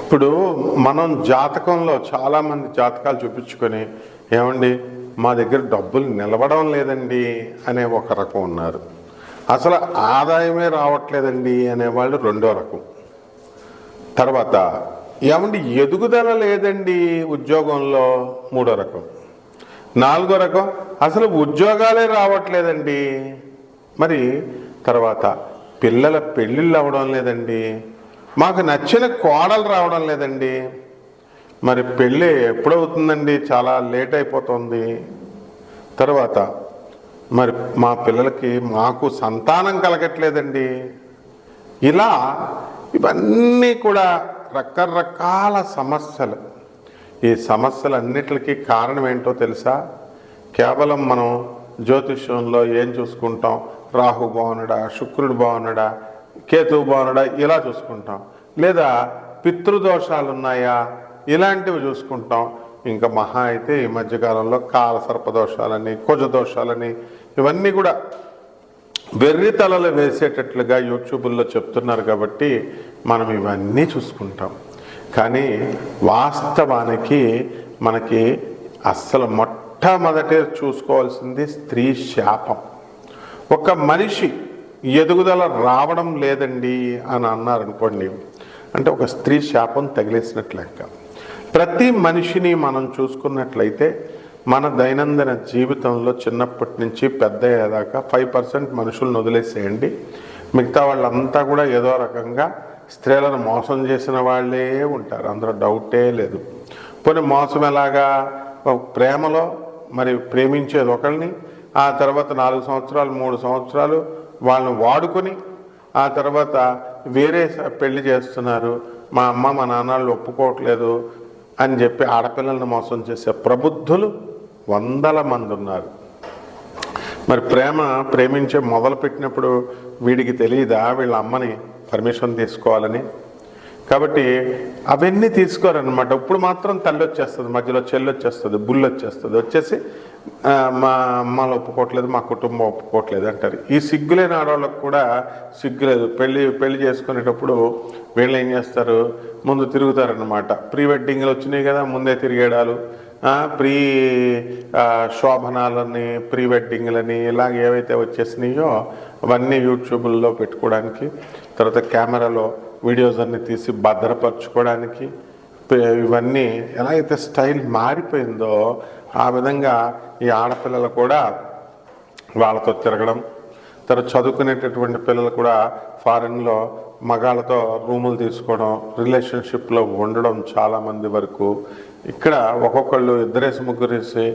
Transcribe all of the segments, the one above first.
ఇప్పుడు మనం జాతకంలో చాలామంది జాతకాలు చూపించుకొని ఏమండి మా దగ్గర డబ్బులు నిలవడం లేదండి అనే ఒక రకం ఉన్నారు. అసలు ఆదాయమే రావట్లేదండి అనేవాళ్ళు రెండో రకం. తర్వాత ఏమండి ఎదుగుదల లేదండి ఉద్యోగంలో మూడో రకం. నాలుగో రకం అసలు ఉద్యోగాలే రావట్లేదండి. మరి తర్వాత పిల్లల పెళ్ళిళ్ళు అవ్వడం లేదండి, మాకు నచ్చిన కోడలు రావడం లేదండి. మరి పెళ్ళి ఎప్పుడవుతుందండి, చాలా లేట్ అయిపోతుంది. తర్వాత మరి మా పిల్లలకి మాకు సంతానం కలగట్లేదండి. ఇలా ఇవన్నీ కూడా రకరకాల సమస్యలు. ఈ సమస్యలన్నిటికీ కారణం ఏంటో తెలుసా? కేవలం మనం జ్యోతిష్యంలో ఏం చూసుకుంటాం, రాహు బాగున్నాడా, శుక్రుడు బాగున్నాడా, కేతువు బాగున్నాడా ఇలా చూసుకుంటాం, లేదా పితృదోషాలు ఉన్నాయా ఇలాంటివి చూసుకుంటాం. ఇంకా మహా అయితే ఈ మధ్యకాలంలో కాల సర్పదోషాలని, కుజదోషాలని ఇవన్నీ కూడా వెర్రి తలలు వేసేటట్లుగా యూట్యూబుల్లో చెప్తున్నారు కాబట్టి మనం ఇవన్నీ చూసుకుంటాం. కానీ వాస్తవానికి మనకి అస్సలు మొట్టమొదటి చూసుకోవాల్సింది స్త్రీ శాపం. ఒక మనిషి ఎదుగుదల రావడం లేదండి అని అన్నారనుకోండి, అంటే ఒక స్త్రీ శాపం తగిలేసినట్లు లెక్క. ప్రతి మనిషిని మనం చూసుకున్నట్లయితే మన దైనందిన జీవితంలో చిన్నప్పటి నుంచి పెద్ద అయ్యేదాకా 5% మనుషులను వదిలేసేయండి. మిగతా వాళ్ళంతా కూడా ఏదో రకంగా స్త్రీలను మోసం చేసిన వాళ్ళే ఉంటారు, అందులో డౌటే లేదు. పోనీ మోసం ఎలాగా? ప్రేమలో మరి ప్రేమించేది ఒకరిని, ఆ తర్వాత 4 సంవత్సరాలు 3 సంవత్సరాలు వాళ్ళని వాడుకొని ఆ తర్వాత వేరే పెళ్లి చేస్తున్నారు, మా అమ్మ మా నాన్నలు ఒప్పుకోవట్లేదు అని చెప్పి ఆడపిల్లలను మోసం చేసే ప్రబుద్ధులు 100 మంది ఉన్నారు. మరి ప్రేమించే మొదలుపెట్టినప్పుడు వీడికి తెలియదా వీళ్ళ అమ్మని పర్మిషన్ తీసుకోవాలని? కాబట్టి అవన్నీ తీసుకోరనమాట. ఇప్పుడు మాత్రం తల్లి వచ్చేస్తుంది, మధ్యలో చెల్లి వచ్చేస్తుంది, బుల్లి వచ్చేస్తుంది, వచ్చేసి మా అమ్మలు ఒప్పుకోవట్లేదు, మా కుటుంబం ఒప్పుకోవట్లేదు అంటారు. ఈ సిగ్గులేని ఆడవాళ్ళకు కూడా సిగ్గులేదు. పెళ్లి చేసుకునేటప్పుడు వీళ్ళు ఏం చేస్తారు, ముందు తిరుగుతారనమాట. ప్రీ వెడ్డింగ్లు వచ్చినాయి కదా, ముందే తిరిగేడాలు, ప్రీ శోభనాలని, ప్రీ వెడ్డింగ్లని ఇలాగ ఏవైతే వచ్చేసినాయో అవన్నీ యూట్యూబ్లో పెట్టుకోవడానికి, తర్వాత కెమెరాలో వీడియోస్ అన్నీ తీసి భద్రపరచుకోవడానికి, ఇవన్నీ ఎలా అయితే స్టైల్ మారిపోయిందో ఆ విధంగా ఈ ఆడపిల్లలు కూడా వాళ్ళతో తిరగడం, తర్వాత చదువుకునేటటువంటి పిల్లలు కూడా ఫారిన్లో మగాళ్ళతో రూములు తీసుకోవడం, రిలేషన్షిప్లో ఉండడం చాలామంది వరకు. ఇక్కడ ఒక్కొక్కళ్ళు 2-3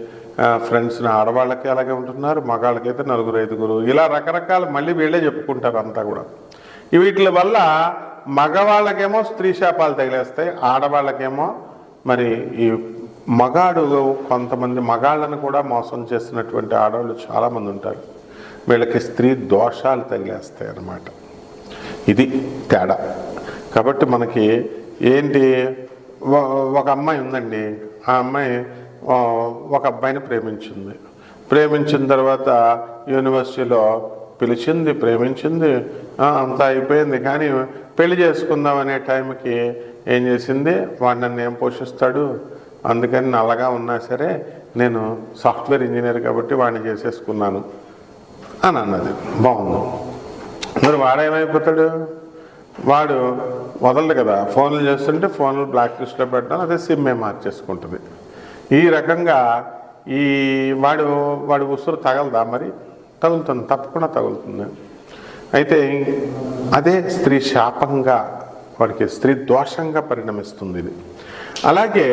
ఫ్రెండ్స్ని, ఆడవాళ్ళకి అలాగే ఉంటున్నారు, మగాళ్ళకైతే 4-5 ఇలా రకరకాల మళ్ళీ వీళ్ళే చెప్పుకుంటారు అంతా కూడా. వీటి వల్ల మగవాళ్ళకేమో స్త్రీ శాపాలు తగిలేస్తాయి, ఆడవాళ్ళకేమో మరి ఈ మగాడు కొంతమంది మగాళ్ళను కూడా మోసం చేసినటువంటి ఆడవాళ్ళు చాలామంది ఉంటారు, వీళ్ళకి స్త్రీ దోషాలు తగిలేస్తాయి అన్నమాట. ఇది తేడా. కాబట్టి మనకి ఏంటి, ఒక అమ్మాయి ఉందండి, ఆ అమ్మాయి ఒక అబ్బాయిని ప్రేమించిన తర్వాత యూనివర్సిటీలో పిలిచింది, ప్రేమించింది, అంతా అయిపోయింది. కానీ పెళ్లి చేసుకుందాం అనే టైంకి ఏం చేసింది, వాడు నన్ను ఏం పోషిస్తాడు, అందుకని నల్లగా ఉన్నా సరే నేను సాఫ్ట్వేర్ ఇంజనీర్ కాబట్టి వాడిని చేసేసుకున్నాను అని అన్నది. బాగుంది. మరి వాడేమైపోతాడు, వాడు వదలడు కదా, ఫోన్లు చేస్తుంటే ఫోన్లు బ్లాక్ లిస్ట్లో పెట్టడం, అదే సిమ్మే మార్చేసుకుంటుంది. ఈ రకంగా వాడు ఉసురు తగలదా? మరి తగులుతుంది, తప్పకుండా తగులుతుంది. అయితే అదే స్త్రీ శాపంగా, వాడికి స్త్రీ దోషంగా పరిణమిస్తుంది ఇది. అలాగే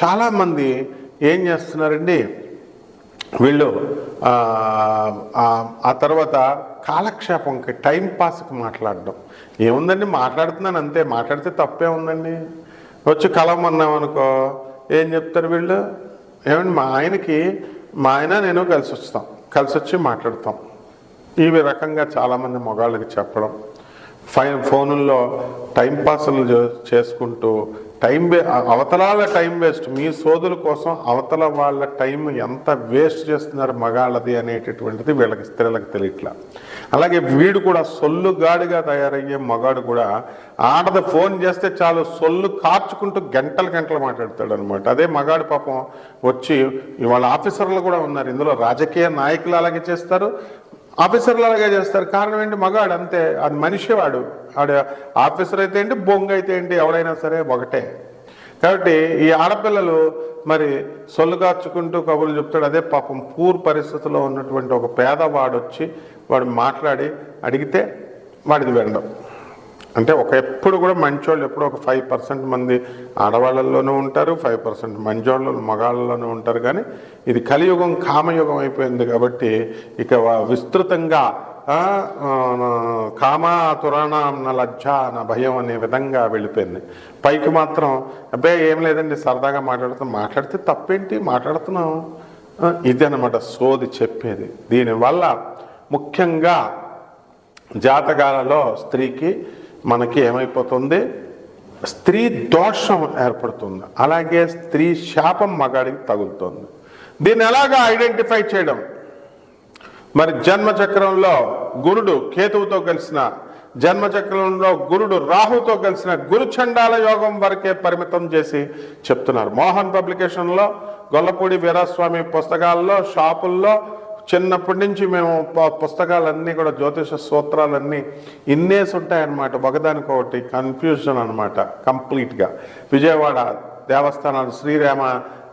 చాలామంది ఏం చేస్తున్నారండి, వీళ్ళు ఆ తర్వాత కాలక్షేపంకి, టైం పాస్కి మాట్లాడడం. ఏముందండి, మాట్లాడుతున్నాను అంతే, మాట్లాడితే తప్పే ఉందండి. వచ్చి కలవమన్నామనుకో ఏం చెప్తారు వీళ్ళు, ఏమండి మా ఆయన నేను కలిసి వచ్చి మాట్లాడతాం. ఈ రకంగా చాలామంది మగాళ్ళకి చెప్పడం. ఫోనుల్లో టైంపాస్లు చేసుకుంటూ అవతలాల టైం వేస్ట్, మీ సోదుల కోసం అవతల వాళ్ళ టైం ఎంత వేస్ట్ చేస్తున్నారు మగాళ్ళది అనేటటువంటిది వీళ్ళకి స్త్రీలకు తెలియట్లా. అలాగే వీడు కూడా సొల్లుగాడిగా తయారయ్యే మగాడు కూడా ఆడది ఫోన్ చేస్తే చాలు సొల్లు కార్చుకుంటూ గంటలు మాట్లాడతాడు అనమాట. అదే మగాడు పాపం వచ్చి వాళ్ళ ఆఫీసర్లు కూడా ఉన్నారు ఇందులో, రాజకీయ నాయకులు అలాగే చేస్తారు, ఆఫీసర్లు అలాగే చేస్తారు. కారణం ఏంటి? మగాడు అంతే, అది మనిషి వాడు ఆఫీసర్ అయితే ఏంటి, బొంగ అయితే ఏంటి, ఎవడైనా సరే ఒకటే. కాబట్టి ఈ ఆడపిల్లలు మరి సొల్లు కార్చుకుంటూ కబుర్లు చెప్తాడు. అదే పాపం పూర్ పరిస్థితిలో ఉన్నటువంటి ఒక పేదవాడు వచ్చి వాడు మాట్లాడి అడిగితే వాడిది వినడం. అంటే ఎప్పుడు కూడా మంచోళ్ళు ఎప్పుడు ఒక 5% మంది ఆడవాళ్ళల్లోనూ ఉంటారు, 5% మంచోళ్ళు మగాళ్ళలోనూ ఉంటారు. కానీ ఇది కలియుగం కామయుగం అయిపోయింది కాబట్టి ఇక విస్తృతంగా కామా తురాణం నా లజ్జ నా భయం అనే విధంగా వెళ్ళిపోయింది. పైకి మాత్రం అబ్బాయి ఏం లేదండి సరదాగా మాట్లాడితే తప్పేంటి, మాట్లాడుతున్నాం, ఇది అన్నమాట సోది చెప్పేది. దీనివల్ల ముఖ్యంగా జాతకాలలో స్త్రీకి మనకి ఏమైపోతుంది, స్త్రీ దోషం ఏర్పడుతుంది, అలాగే స్త్రీ శాపం మగాడికి తగులుతుంది. దీన్ని ఎలాగా ఐడెంటిఫై చేయడం? మరి జన్మచక్రంలో గురుడు కేతువుతో కలిసిన, జన్మచక్రంలో గురుడు రాహుతో కలిసిన గురుచండాల యోగం వరకే పరిమితం చేసి చెప్తున్నారు. మోహన్ పబ్లికేషన్లో, గొల్లపూడి వీరాస్వామి పుస్తకాల్లో, షాపుల్లో చిన్నప్పటి నుంచి మేము పుస్తకాలన్నీ కూడా జ్యోతిష సూత్రాలన్నీ ఇన్నేసి ఉంటాయన్నమాట. ఒకదానికొకటి కన్ఫ్యూజన్ అనమాట కంప్లీట్గా. విజయవాడ దేవస్థానాలు శ్రీరామ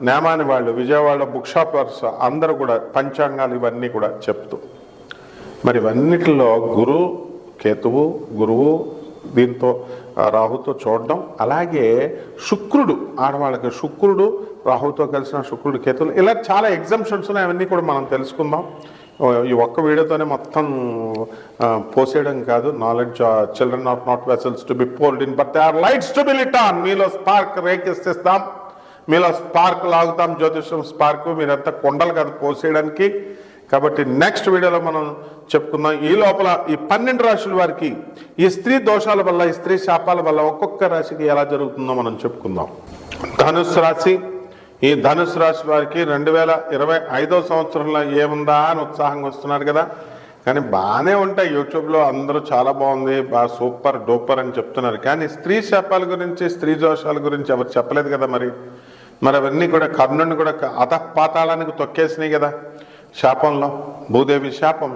నేమాని వాళ్ళు, విజయవాడ బుక్ షాపర్స్ అందరూ కూడా పంచాంగాలు ఇవన్నీ కూడా చెప్తూ, మరి ఇవన్నిటిలో కేతువు గురువు దీంతో రాహుతో చూడడం, అలాగే శుక్రుడు ఆడవాళ్ళకి శుక్రుడు రాహుతో కలిసిన శుక్రుడు కేతువులు, ఇలా చాలా ఎగ్జామ్షన్స్ ఉన్నాయి. అవన్నీ కూడా మనం తెలుసుకుందాం. ఈ ఒక్క వీడియోతోనే మొత్తం పోసేయడం కాదు. Knowledge children are not vessels to be poured in but they are lights to be lit on. మీలో స్పార్క్ రేకెత్తిస్తాం, మీలో స్పార్క్ లాగుతాం, జ్యోతిషం స్పార్క్. మీరంతా కొండలు కాదు పోసేయడానికి. కాబట్టి నెక్స్ట్ వీడియోలో మనం చెప్పుకుందాం. ఈ లోపల ఈ 12 రాశుల వారికి ఈ స్త్రీ దోషాల వల్ల, ఈ స్త్రీ శాపాల వల్ల ఒక్కొక్క రాశికి ఎలా జరుగుతుందో మనం చెప్పుకుందాం. ధనుస్సు రాశి. ఈ ధనుస్సు రాశి వారికి 2025వ సంవత్సరంలో ఏముందా అని ఉత్సాహంగా వస్తున్నారు కదా. కానీ బాగానే ఉంటాయి. యూట్యూబ్లో అందరూ చాలా బాగుంది, బాగా సూపర్ డూపర్ అని చెప్తున్నారు. కానీ స్త్రీ శాపాల గురించి, స్త్రీ దోషాల గురించి ఎవరు చెప్పలేదు కదా. మరి అవన్నీ కూడా కర్ణుని కూడా అధపాతాళానికి తొక్కేసినాయి కదా శాపంలో. భూదేవి శాపం,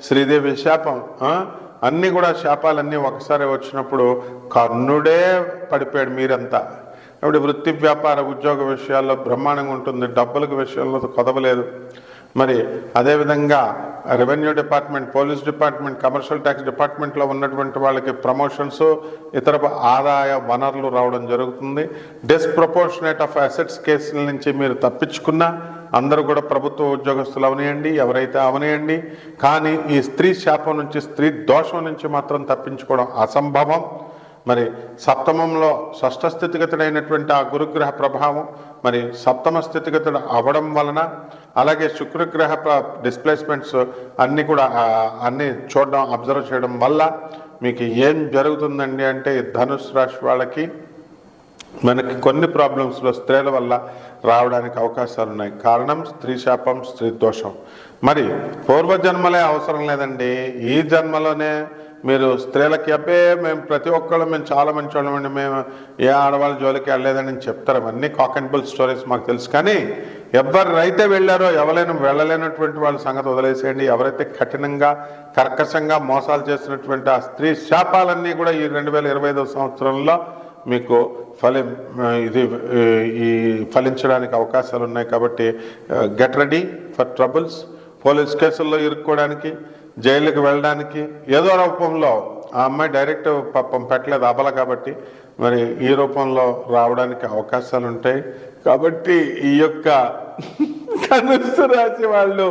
శ్రీదేవి శాపం, అన్నీ కూడా శాపాలన్నీ ఒకసారి వచ్చినప్పుడు కర్ణుడే పడిపోయాడు. మీరంతా కాబట్టి వృత్తి వ్యాపార ఉద్యోగ విషయాల్లో బ్రహ్మాండంగా ఉంటుంది, డబ్బులకు విషయంలో కొదవలేదు. మరి అదేవిధంగా revenue department, police department, commercial tax డిపార్ట్మెంట్లో ఉన్నటువంటి వాళ్ళకి ప్రమోషన్స్, ఇతర ఆదాయ వనరులు రావడం జరుగుతుంది. డిస్ప్రపోర్షనేట్ ఆఫ్ అసెట్స్ కేసుల నుంచి మీరు తప్పించుకున్నా, అందరూ కూడా ప్రభుత్వ ఉద్యోగస్తులు అవనియండి, ఎవరైతే అవనియండి. కానీ ఈ స్త్రీ శాపం నుంచి, స్త్రీ దోషం నుంచి మాత్రం తప్పించుకోవడం అసంభవం. మరి సప్తమంలో షష్ఠ స్థితిగతుడైనటువంటి ఆ గురుగ్రహ ప్రభావం మరి సప్తమ స్థితిగతుడు అవ్వడం వలన, అలాగే శుక్రగ్రహ డిస్ప్లేస్మెంట్స్ అన్నీ కూడా అన్నీ చూడడం, అబ్జర్వ్ చేయడం వల్ల మీకు ఏం జరుగుతుందండి అంటే, ధనుసు రాశి వాళ్ళకి మనకి కొన్ని ప్రాబ్లమ్స్లో స్త్రీల వల్ల రావడానికి అవకాశాలు ఉన్నాయి. కారణం స్త్రీ శాపం, స్త్రీ దోషం. మరి పూర్వజన్మలే అవసరం లేదండి, ఈ జన్మలోనే మీరు స్త్రీలకి మేము ప్రతి ఒక్కళ్ళు మేము చాలా మంచి వాళ్ళమండి, మేము ఏ ఆడవాళ్ళ జోలికి వెళ్ళలేదని చెప్తారు. అవన్నీ కాక్ అండ్ బుల్ స్టోరీస్ మాకు తెలుసు. కానీ ఎవరైతే వెళ్ళారో, ఎవరైనా వెళ్ళలేనటువంటి వాళ్ళ సంగతి వదిలేసేయండి. ఎవరైతే కఠినంగా కర్కశంగా మోసాలు చేసినటువంటి ఆ స్త్రీ శాపాలన్నీ కూడా ఈ 2025వ సంవత్సరంలో మీకు ఫలించడానికి అవకాశాలు ఉన్నాయి. కాబట్టి get ready for troubles. Police కేసుల్లో ఇరుక్కోవడానికి, జైలుకి వెళ్ళడానికి ఏదో రూపంలో ఆ అమ్మాయి డైరెక్ట్ పాపం పెట్టలేదు అబల, కాబట్టి మరి ఈ రూపంలో రావడానికి అవకాశాలు ఉంటాయి. కాబట్టి ఈ యొక్క ధనుస్సు రాశి వాళ్ళు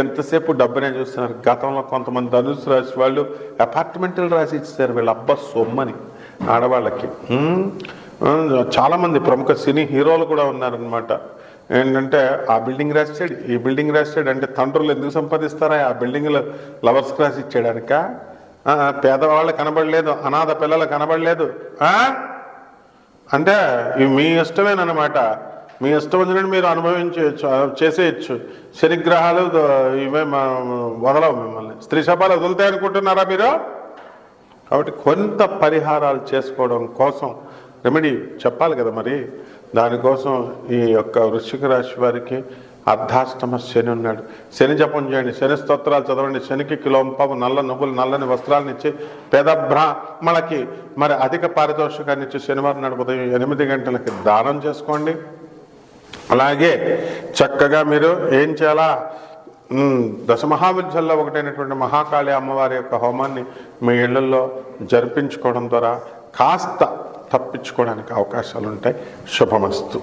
ఎంతసేపు డబ్బునే చూస్తున్నారు. గతంలో కొంతమంది ధనుస్సు రాశి వాళ్ళు అపార్ట్మెంట్లు రాసి ఇచ్చారు వీళ్ళ అబ్బా సొమ్మని ఆడవాళ్ళకి. చాలామంది ప్రముఖ సినీ హీరోలు కూడా ఉన్నారనమాట. ఏంటంటే ఆ బిల్డింగ్ రాసాడు, ఈ బిల్డింగ్ రాసాడు అంటే తండ్రులు ఎందుకు సంపాదిస్తారా ఆ బిల్డింగ్లో లవర్స్కి రాసి ఇచ్చేయడానిక? పేదవాళ్ళు కనబడలేదు, అనాథ పిల్లలు కనబడలేదు అంటే ఇవి మీ ఇష్టమేనమాట. మీ ఇష్టం వచ్చినట్టు మీరు అనుభవించవచ్చు, చేసేయచ్చు. శనిగ్రహాలు ఇవే వదలవు మిమ్మల్ని. స్త్రీ శపాలు వదులుతాయి అనుకుంటున్నారా మీరు? కాబట్టి కొంత పరిహారాలు చేసుకోవడం కోసం రెమెడీ చెప్పాలి కదా మరి. దానికోసం ఈ యొక్క వృశ్చిక రాశి వారికి అర్ధాష్టమ శని ఉన్నాడు. శని జపం చేయండి, శని స్తోత్రాలు చదవండి, శనికి కిలోంపావు నల్ల నువ్వులు నల్లని వస్త్రాలను ఇచ్చి పేద బ్రాహ్మణులకి మరి అధిక పారితోషికాన్ని ఇచ్చి శనివారం నాడు ఉదయం 8 గంటలకి దానం చేసుకోండి. అలాగే చక్కగా మీరు ఏం చేయాలా, దశమహావిద్యల్లో ఒకటైనటువంటి మహాకాళి అమ్మవారి యొక్క హోమాన్ని మీ ఇళ్లలో జరిపించుకోవడం ద్వారా కాస్త తప్పించుకోవడానికి అవకాశాలు ఉంటాయి. శుభమస్తు.